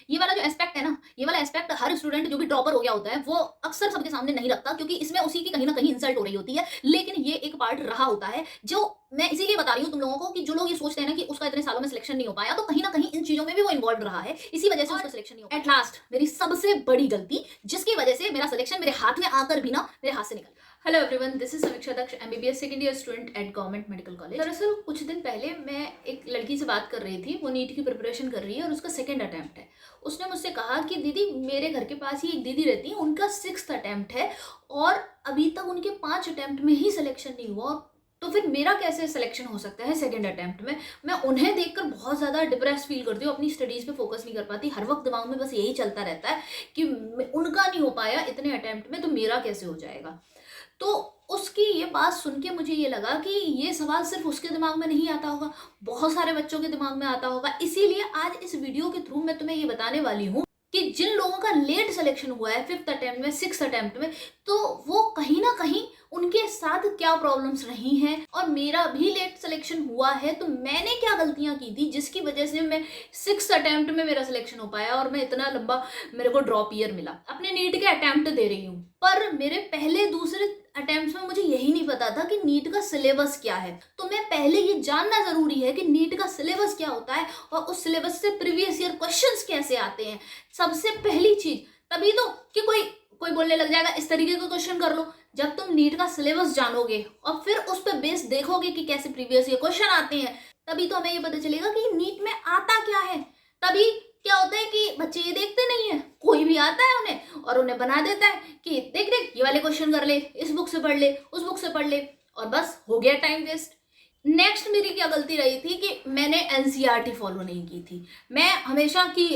ये वाला जो एस्पेक्ट है ना, ये वाला एस्पेक्ट हर स्टूडेंट जो भी ड्रॉपर हो गया होता है, वो अक्सर सबके सामने नहीं रखता क्योंकि इसमें उसी की कहीं न कहीं इंसल्ट हो रही होती है। लेकिन ये एक पार्ट रहा होता है, जो मैं इसीलिए बता रही हूँ तुम लोगों को कि जो लोग ये सोचते हैं ना कि उसका इतने सालों में सिलेक्शन नहीं हो पाया, तो कहीं न कहीं इन चीज़ों में भी वो इन्वॉल्व्ड रहा है। इसी वजह से उसका सिलेक्शन नहीं हो पाया। एट लास्ट मेरी सबसे बड़ी गलती, जिसकी वजह से मेरा सिलेक्शन मेरे हाथ में आकर भी ना मेरे हाथ से निकल गया। Hello everyone, this is Samiksha Daksh, MBBS second year student at government medical college. दरअसल कुछ दिन पहले मैं एक लड़की से बात कर रही थी, वो नीट की प्रिपरेशन कर रही है और उसका सेकंड अटेम्प्ट है। उसने मुझसे कहा कि दीदी मेरे घर के पास ही एक दीदी रहती है, उनका 6th अटेम्प्ट है और अभी तक उनके 5 अटेम्प्ट में ही सिलेक्शन नहीं हुआ, तो फिर मेरा कैसे सिलेक्शन हो सकता है सेकंड अटेम्प्ट में। मैं उन्हें देखकर बहुत ज़्यादा डिप्रेस फील करती हूँ, अपनी स्टडीज़ पे फोकस नहीं कर पाती, हर वक्त दिमाग में बस यही चलता रहता है कि उनका नहीं हो पाया इतने अटेम्प्ट में, तो मेरा कैसे हो जाएगा। तो उसकी ये बात सुन के मुझे ये लगा कि ये सवाल सिर्फ उसके दिमाग में नहीं आता होगा, बहुत सारे बच्चों के दिमाग में आता होगा। इसीलिए आज इस वीडियो के थ्रू मैं तुम्हें ये बताने वाली हूँ कि जिन लोगों का लेट सिलेक्शन हुआ है 5th अटेम्प्ट में, 6th अटेम्प्ट में, तो वो कहीं ना कहीं उनके साथ क्या प्रॉब्लम्स रही हैं, और मेरा भी लेट सिलेक्शन हुआ है तो मैंने क्या गलतियां की थी जिसकी वजह से मैं 6th अटेम्प्ट में मेरा सिलेक्शन हो पाया और मैं इतना लंबा मेरे को ड्रॉप ईयर मिला। अपने नीट के अटेम्प्ट दे रही हूँ, पर मेरे पहले दूसरे अटेम्प्ट में मुझे यही नहीं पता था कि नीट का सिलेबस क्या है। तो मैं पहले ये जानना जरूरी है कि नीट का सिलेबस क्या होता है और उस सिलेबस से प्रीवियस ईयर क्वेश्चंस कैसे आते हैं, सबसे पहली चीज। तभी तो कि कोई कोई बोलने लग जाएगा इस तरीके का क्वेश्चन कर लो। जब तुम नीट का सिलेबस जानोगे और फिर उस पर बेस देखोगे कि कैसे प्रीवियस ईयर क्वेश्चन आते हैं, तभी तो हमें ये पता चलेगा कि नीट में आता क्या है। तभी क्या होता है कि बच्चे ये देखते नहीं है, कोई भी आता है उन्हें और उन्हें बना देता है कि देख देख ये वाले क्वेश्चन कर ले, इस बुक से पढ़ ले, उस बुक से पढ़ ले, और बस हो गया टाइम वेस्ट। नेक्स्ट मेरी क्या गलती रही थी कि मैंने एनसीईआरटी फॉलो नहीं की थी। मैं हमेशा की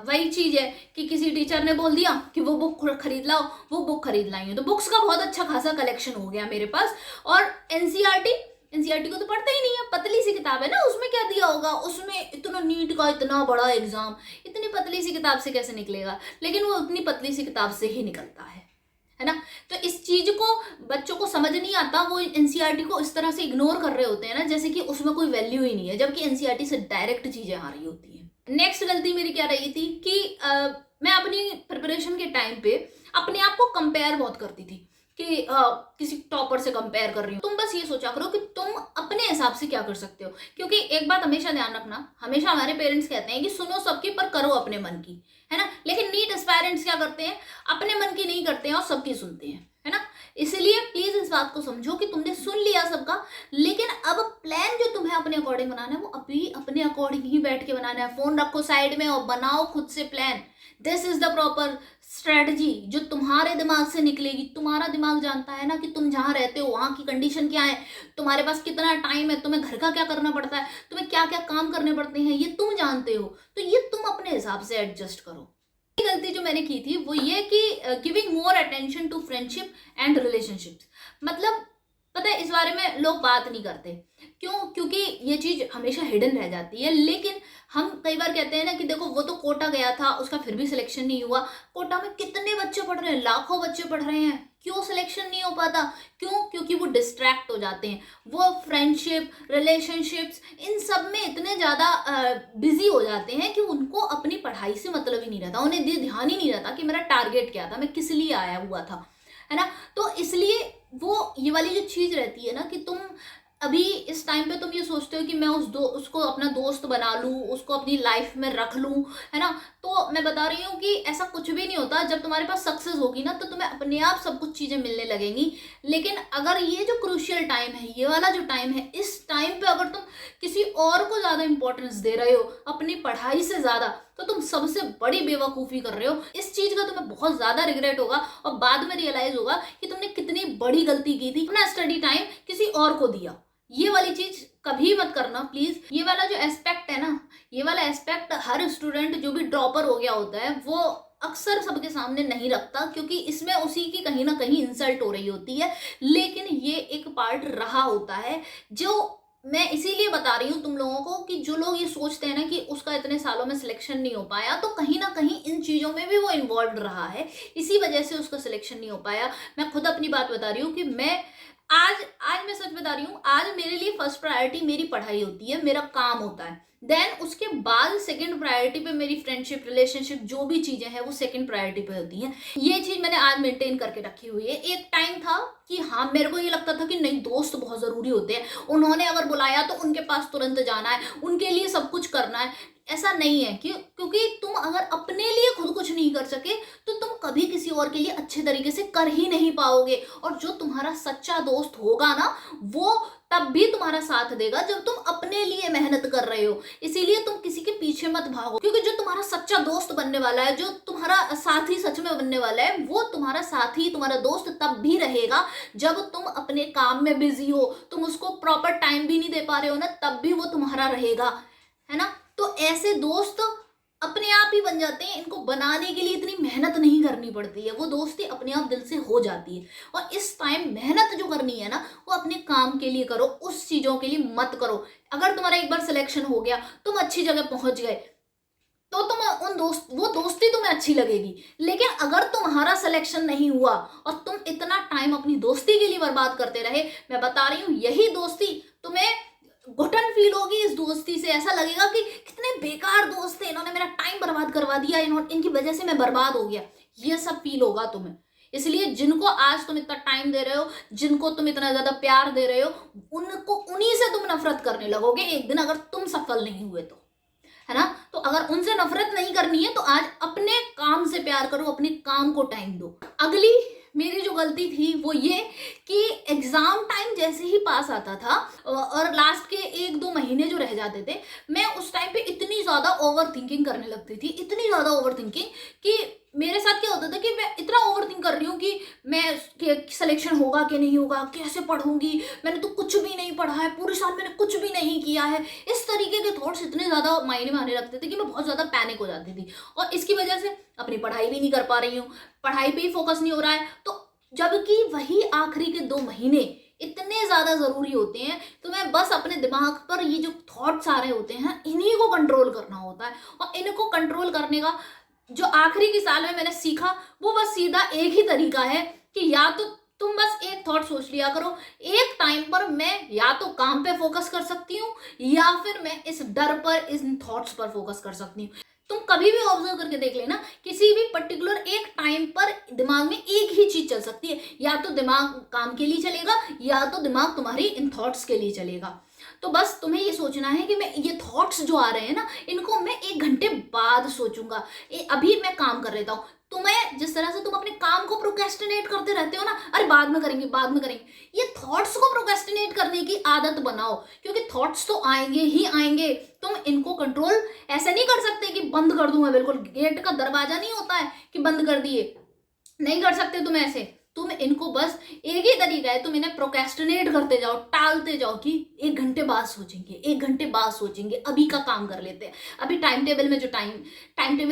वही चीज है कि किसी टीचर ने बोल दिया कि वो बुक खरीद लाओ, वो बुक खरीद लाई है, तो बुक्स का बहुत अच्छा खासा कलेक्शन हो गया मेरे पास। और एनसीईआरटी को तो पढ़ता ही नहीं है, पतली सी किताब है ना, उसमें क्या दिया होगा, उसमें इतना नीट का इतना बड़ा एग्जाम इतनी पतली सी किताब से कैसे निकलेगा, लेकिन वो उतनी पतली सी किताब से ही निकलता है ना। तो इस चीज को बच्चों को समझ नहीं आता, वो एनसीईआरटी को इस तरह से इग्नोर कर रहे होते हैं ना, जैसे कि उसमें कोई वैल्यू ही नहीं है, जबकि एनसीईआरटी से डायरेक्ट चीजें आ रही होती हैं। नेक्स्ट गलती मेरी क्या रही थी कि मैं अपनी प्रिपरेशन के टाइम पे अपने आप को कंपेयर बहुत करती थी कि किसी टॉपर से कंपेयर कर रही हूँ। तुम बस ये सोचा करो कि तुम अपने हिसाब से क्या कर सकते हो, क्योंकि एक बात हमेशा ध्यान रखना, हमेशा हमारे पेरेंट्स कहते हैं कि सुनो सबकी पर करो अपने मन की, है ना। लेकिन नीट एस्पायरेंट्स क्या करते हैं, अपने मन की नहीं करते हैं और सबकी सुनते हैं, है ना। इसलिए प्लीज इस बात को समझो कि तुमने सुन लिया सबका, लेकिन अब प्लान जो तुम्हें अपने अकॉर्डिंग बनाना है वो अभी अपने अकॉर्डिंग ही बैठ के बनाना है। फोन रखो साइड में और बनाओ खुद से plan. This is the proper strategy जो तुम्हारे दिमाग से निकलेगी। तुम्हारा दिमाग जानता है ना कि तुम जहां रहते हो वहां की कंडीशन क्या है, तुम्हारे पास कितना टाइम है, तुम्हें घर का क्या करना पड़ता है, तुम्हें क्या क्या काम करने पड़ते हैं, ये तुम जानते हो। तो ये तुम अपने हिसाब से एडजस्ट करो। गलती जो मैंने की थी वो ये कि giving more attention to friendship and relationships. मतलब पता है, इस बारे में लोग बात नहीं करते। क्यों? क्योंकि ये चीज हमेशा हिडन रह जाती है। लेकिन हम कई बार कहते हैं ना कि देखो वो तो कोटा गया था, उसका फिर भी सिलेक्शन नहीं हुआ। कोटा में कितने बच्चे पढ़ रहे हैं, लाखों बच्चे पढ़ रहे हैं, क्यों सिलेक्शन नहीं हो पाता? क्यों? क्योंकि वो डिस्ट्रैक्ट हो जाते हैं, वो फ्रेंडशिप, रिलेशनशिप्स, इन सब में इतने ज्यादा बिजी हो जाते हैं कि उनको अपनी पढ़ाई से मतलब ही नहीं रहता, उन्हें ध्यान ही नहीं रहता कि मेरा टारगेट क्या था, मैं किस लिए आया हुआ था, है ना। तो इसलिए वो ये वाली जो चीज रहती है ना कि तुम अभी इस टाइम पे तुम ये सोचते हो कि मैं उसको अपना दोस्त बना लूं, उसको अपनी लाइफ में रख लूं, है ना। तो मैं बता रही हूँ कि ऐसा कुछ भी नहीं होता। जब तुम्हारे पास सक्सेस होगी ना तो तुम्हें अपने आप सब कुछ चीजें मिलने लगेंगी। लेकिन अगर ये जो क्रूशियल टाइम है, ये वाला जो टाइम है, इस टाइम पे अगर तुम किसी और को ज्यादा इंपॉर्टेंस दे रहे हो अपनी पढ़ाई से ज्यादा, तो तुम सबसे बड़ी बेवकूफी कर रहे हो। इस चीज का तुम्हें बहुत ज्यादा रिग्रेट होगा और बाद में रियलाइज होगा कि तुमने कितनी बड़ी गलती की थी, अपना स्टडी टाइम किसी और को दिया। ये वाली चीज कभी मत करना प्लीज। ये वाला जो एस्पेक्ट है ना, ये वाला एस्पेक्ट हर स्टूडेंट जो भी ड्रॉपर हो गया होता है वो अक्सर सबके सामने नहीं रखता, क्योंकि इसमें उसी की कहीं ना कहीं इंसल्ट हो रही होती है। लेकिन ये एक पार्ट रहा होता है, जो मैं इसीलिए बता रही हूँ तुम लोगों को कि जो लोग ये सोचते हैं ना कि उसका इतने सालों में सिलेक्शन नहीं हो पाया, तो कहीं ना कहीं इन चीजों में भी वो इन्वॉल्व रहा है, इसी वजह से उसका सिलेक्शन नहीं हो पाया। मैं खुद अपनी बात बता रही हूँ कि मैं आज आज मैं सच बता रही हूँ, आज मेरे लिए फर्स्ट प्रायोरिटी मेरी पढ़ाई होती है, मेरा काम होता है। देन उसके बाद सेकंड प्रायोरिटी पे मेरी फ्रेंडशिप, रिलेशनशिप, जो भी चीजें हैं वो सेकंड प्रायोरिटी पे होती हैं। ये चीज मैंने आज मेंटेन करके रखी हुई है। एक टाइम था कि हाँ, मेरे को ये लगता था कि नहीं, दोस्त बहुत जरूरी होते हैं, उन्होंने अगर बुलाया तो उनके पास तुरंत जाना है, उनके लिए सब कुछ करना है। ऐसा नहीं है, क्योंकि तुम अगर अपने लिए खुद कुछ नहीं कर सके तो तुम कभी किसी और के लिए अच्छे तरीके से कर ही नहीं पाओगे। और जो तुम्हारा सच्चा दोस्त होगा ना, वो तब भी तुम्हारा साथ देगा जब तुम अपने लिए मेहनत कर रहे हो। इसीलिए तुम किसी के पीछे मत भागो, क्योंकि जो तुम्हारा सच्चा दोस्त बनने वाला है, जो तुम्हारा साथी सच में बनने वाला है, वो तुम्हारा साथी, तुम्हारा दोस्त तब भी रहेगा जब तुम अपने काम में बिजी हो, तुम उसको प्रॉपर टाइम भी नहीं दे पा रहे हो ना, तब भी वो तुम्हारा रहेगा, है ना। तो ऐसे दोस्त अपने आप ही बन जाते हैं, इनको बनाने के लिए इतनी मेहनत नहीं करनी पड़ती है, वो दोस्ती अपने आप दिल से हो जाती है। और इस टाइम मेहनत जो करनी है ना, वो अपने काम के लिए करो, उस चीजों के लिए मत करो। अगर तुम्हारा एक बार सिलेक्शन हो गया, तुम अच्छी जगह पहुंच गए, तो तुम वो दोस्ती तुम्हें अच्छी लगेगी। लेकिन अगर तुम्हारा सिलेक्शन नहीं हुआ और तुम इतना टाइम अपनी दोस्ती के लिए बर्बाद करते रहे, मैं बता रही हूँ, यही दोस्ती तुम्हें घुटन फील होगी। इस दोस्ती से ऐसा लगेगा कि कितने बेकार दोस्त थे, इन्होंने मेरा टाइम बर्बाद करवा दिया, इनकी वजह से मैं बर्बाद हो गया, ये सब फील होगा तुम्हें। इसलिए जिनको आज तुम इतना टाइम दे रहे हो, जिनको तुम इतना ज्यादा प्यार दे रहे हो, उन्हीं से तुम नफरत करने लगोगे एक दिन, अगर तुम सफल नहीं हुए तो, है ना। तो अगर उनसे नफरत नहीं करनी है तो आज अपने काम से प्यार करो, अपने काम को टाइम दो। अगली मेरी जो गलती थी वो ये कि एग्जाम टाइम जैसे ही पास आता था और लास्ट के 1-2 महीने जो रह जाते थे, मैं उस टाइम पे इतनी ज्यादा ओवर थिंकिंग करने लगती थी, इतनी ज्यादा ओवर थिंकिंग कि मेरे साथ क्या होता था कि मैं इतना ओवर थिंक कर रही हूँ कि मैं सिलेक्शन होगा कि नहीं होगा, कैसे पढ़ूंगी, मैंने तो कुछ भी नहीं पढ़ा है, पूरे साल मैंने कुछ भी नहीं किया है। इस तरीके के थॉट्स इतने ज्यादा मायने में आने लगते थे कि मैं बहुत ज्यादा पैनिक हो जाती थी, और इसकी वजह से अपनी पढ़ाई भी नहीं कर पा रही हूँ, पढ़ाई पे ही फोकस नहीं हो रहा है। तो जबकि वही आखिरी के 2 महीने इतने ज्यादा जरूरी होते हैं, तो मैं बस अपने दिमाग पर ये जो थॉट्स आ रहे होते हैं, इन्हीं को कंट्रोल करना होता है। और इनको कंट्रोल करने का जो आखिरी के साल में मैंने सीखा, वो बस सीधा एक ही तरीका है कि या तो तुम बस एक थॉट सोच लिया करो, एक टाइम पर मैं या तो काम पे फोकस कर सकती हूँ, या फिर मैं इस डर पर, इन थॉट्स पर फोकस कर सकती हूँ। तुम कभी भी ऑब्जर्व करके देख लेना, किसी भी पर्टिकुलर एक टाइम पर दिमाग में एक ही चीज चल सकती है, या तो दिमाग काम के लिए चलेगा, या तो दिमाग तुम्हारी इन थॉट्स के लिए चलेगा। तो बस तुम्हें ये सोचना है कि मैं ये थॉट्स जो आ रहे हैं ना, इनको मैं 1 घंटे बाद सोचूंगा, अभी मैं काम कर लेता हूँ। तुम्हें जिस तरह से तुम अपने काम को प्रोक्रेस्टिनेट करते रहते हो ना, अरे बाद में करेंगे, बाद में करेंगे, ये थॉट्स को प्रोक्रेस्टिनेट करने की आदत बनाओ, क्योंकि थॉट्स तो आएंगे ही आएंगे। तुम इनको कंट्रोल ऐसे नहीं कर सकते कि बंद कर दूं मैं, बिल्कुल गेट का दरवाजा नहीं होता है कि बंद कर दिए, नहीं कर सकते तुम ऐसे। तुम इनको बस एक ही तरीका है, तुम इन्हें प्रोक्रेस्टिनेट करते जाओ, टालते जाओ कि 1 घंटे बाद सोचेंगे, 1 घंटे बाद सोचेंगे, अभी का काम कर लेते हैं, अभी टाइम टेबल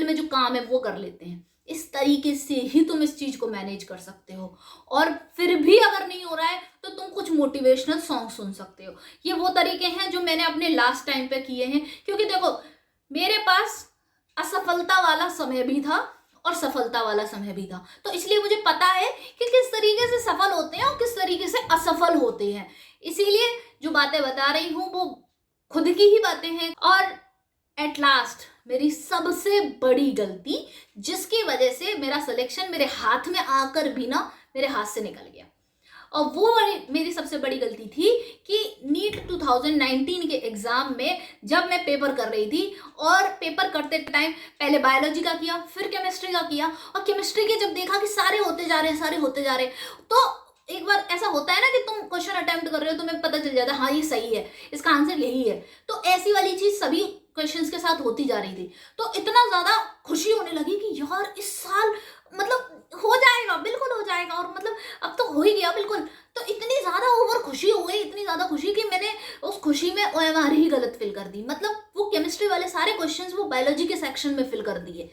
में जो काम है वो कर लेते हैं। इस तरीके से ही तुम इस चीज को मैनेज कर सकते हो। और फिर भी अगर नहीं हो रहा है तो तुम कुछ मोटिवेशनल सॉन्ग सुन सकते हो। ये वो तरीके हैं जो मैंने अपने लास्ट टाइम पे किए हैं, क्योंकि देखो, मेरे पास असफलता वाला समय भी था और सफलता वाला समय भी था, तो इसलिए मुझे पता है कि किस तरीके से सफल होते हैं और किस तरीके से असफल होते हैं। इसीलिए जो बातें बता रही हूँ वो खुद की ही बातें हैं। और एट लास्ट मेरी सबसे बड़ी गलती, जिसकी वजह से मेरा सिलेक्शन मेरे हाथ में आकर भी ना मेरे हाथ से निकल गया, और वो मेरी सबसे बड़ी गलती थी कि नीट 2019 के एग्जाम में जब मैं पेपर कर रही थी, और पेपर करते टाइम पहले बायोलॉजी का किया, फिर केमिस्ट्री का किया, और केमिस्ट्री के जब देखा कि सारे होते जा रहे हैं, सारे होते जा रहे हैं, तो एक बार ऐसा होता है ना कि तुम क्वेश्चन अटेम्प्ट कर रहे हो, तुम्हें पता चल जाता है हाँ ये सही है, इसका आंसर यही है। तो ऐसी वाली चीज सभी क्वेश्चंस के साथ होती जा रही थी, तो इतना ज्यादा खुशी होने लगी कि यार इस साल मतलब हो जाएगा, बिल्कुल हो जाएगा, और मतलब अब तो हो ही गया बिल्कुल। तो इतनी ज्यादा ओवर खुशी हो गई, इतनी ज्यादा खुशी कि मैंने उस खुशी में ओएमआर ही गलत फिल कर दी, मतलब वो केमिस्ट्री वाले सारे क्वेश्चंस वो बायोलॉजी के सेक्शन में फिल कर दिए।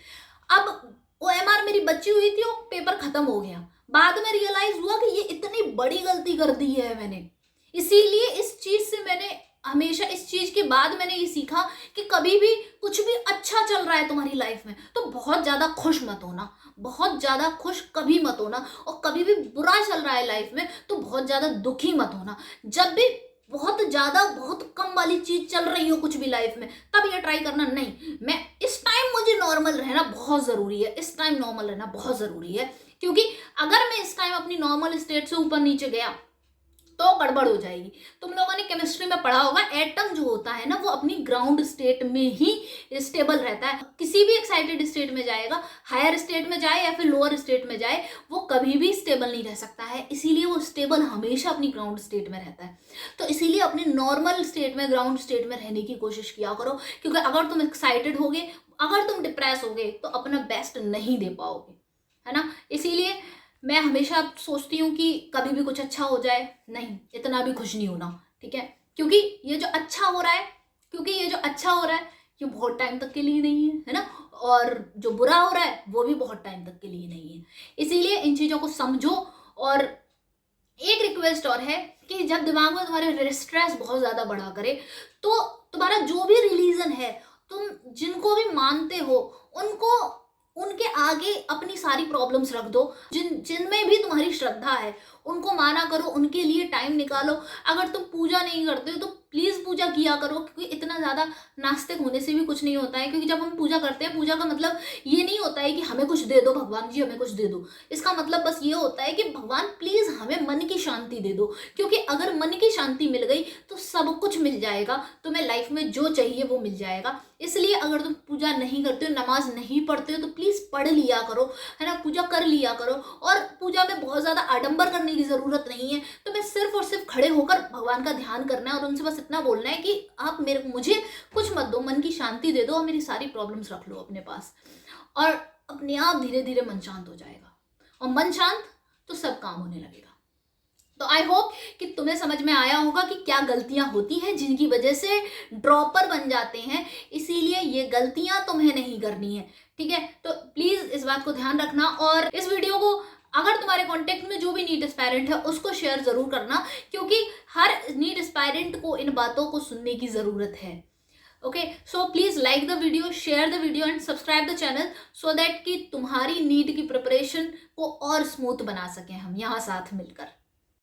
अब ओएमआर मेरी बची हुई थी, वो पेपर खत्म हो गया, बाद में रियलाइज हुआ कि ये इतनी बड़ी गलती कर दी है मैंने। इसीलिए इस चीज से मैंने हमेशा, इस चीज के बाद मैंने ये सीखा कि कभी भी कुछ भी अच्छा चल रहा है तुम्हारी लाइफ में तो बहुत ज्यादा खुश मत होना, बहुत ज्यादा खुश कभी मत होना, और कभी भी बुरा चल रहा है लाइफ में तो बहुत ज्यादा दुखी मत होना। जब भी बहुत ज़्यादा बहुत कम वाली चीज़ चल रही हो कुछ भी लाइफ में, तब ये ट्राई करना नहीं। मैं इस टाइम मुझे नॉर्मल रहना बहुत ज़रूरी है, इस टाइम नॉर्मल रहना बहुत ज़रूरी है, क्योंकि अगर मैं इस टाइम अपनी नॉर्मल स्टेट से ऊपर नीचे गया तो गड़बड़ हो जाएगी। तुम लोगों ने केमिस्ट्री में पढ़ा होगा, एटम जो होता है ना वो अपनी ग्राउंड स्टेट में ही स्टेबल रहता है। किसी भी एक्साइटेड स्टेट में जाएगा, हायर स्टेट में जाए या फिर लोअर स्टेट में जाए, वो कभी भी स्टेबल नहीं रह सकता है। इसीलिए वो स्टेबल हमेशा अपनी ग्राउंड स्टेट में रहता है। तो इसीलिए अपनी नॉर्मल स्टेट में, ग्राउंड स्टेट में रहने की कोशिश किया करो, क्योंकि अगर तुम एक्साइटेड होगे, अगर तुम डिप्रेस होगे तो अपना बेस्ट नहीं दे पाओगे, है ना। इसीलिए मैं हमेशा सोचती हूँ कि कभी भी कुछ अच्छा हो जाए, नहीं, इतना भी खुश नहीं होना, ठीक है। क्योंकि ये जो अच्छा हो रहा है, ये बहुत टाइम तक के लिए नहीं है ना। और जो बुरा हो रहा है वो भी बहुत टाइम तक के लिए नहीं है। इसीलिए इन चीज़ों को समझो। और एक रिक्वेस्ट और है कि जब दिमाग में तुम्हारे स्ट्रेस बहुत ज़्यादा बढ़ा करे, तो तुम्हारा जो भी रिलीजन है, तुम जिनको भी मानते हो, उनको उनके आगे अपनी सारी प्रॉब्लम्स रख दो। जिनमें भी तुम्हारी श्रद्धा है उनको माना करो, उनके लिए टाइम निकालो। अगर तुम पूजा नहीं करते हो तो प्लीज़ पूजा किया करो, क्योंकि इतना ज़्यादा नास्तिक होने से भी कुछ नहीं होता है। क्योंकि जब हम पूजा करते हैं, पूजा का मतलब ये नहीं होता है कि हमें कुछ दे दो भगवान जी, हमें कुछ दे दो। इसका मतलब बस ये होता है कि भगवान प्लीज़ हमें मन की शांति दे दो, क्योंकि अगर मन की शांति मिल गई तो सब कुछ मिल जाएगा, तुम्हें लाइफ में जो चाहिए वो मिल जाएगा। इसलिए अगर तुम पूजा नहीं करते हो, नमाज नहीं पढ़ते हो, तो प्लीज़ पढ़ लिया करो, है ना, पूजा कर लिया करो। और पूजा में बहुत ज़्यादा आडंबर करने की ज़रूरत नहीं है। तो मैं सिर्फ और सिर्फ खड़े होकर भगवान का ध्यान करना है और उनसे बस इतना बोलना है कि आप मुझे कुछ मत दो, मन की शांति दे दो और मेरी सारी प्रॉब्लम्स रख लो अपने पास। और अपने आप धीरे धीरे मन शांत हो जाएगा, और मन शांत तो सब काम होने लगेगा। तो आई होप कि तुम्हें समझ में आया होगा कि क्या गलतियां होती हैं जिनकी वजह से ड्रॉपर बन जाते हैं। इसीलिए ये गलतियां तुम्हें नहीं करनी है, ठीक है। तो प्लीज इस बात को ध्यान रखना, और इस वीडियो को अगर तुम्हारे कांटेक्ट में जो भी नीट एस्पायरेंट है उसको शेयर जरूर करना, क्योंकि हर नीट एस्पायरेंट को इन बातों को सुनने की जरूरत है। Okay, so please like the video, share the video and subscribe the channel, so that कि तुम्हारी नीट की प्रिपरेशन को और स्मूथ बना सकें हम यहाँ साथ मिलकर।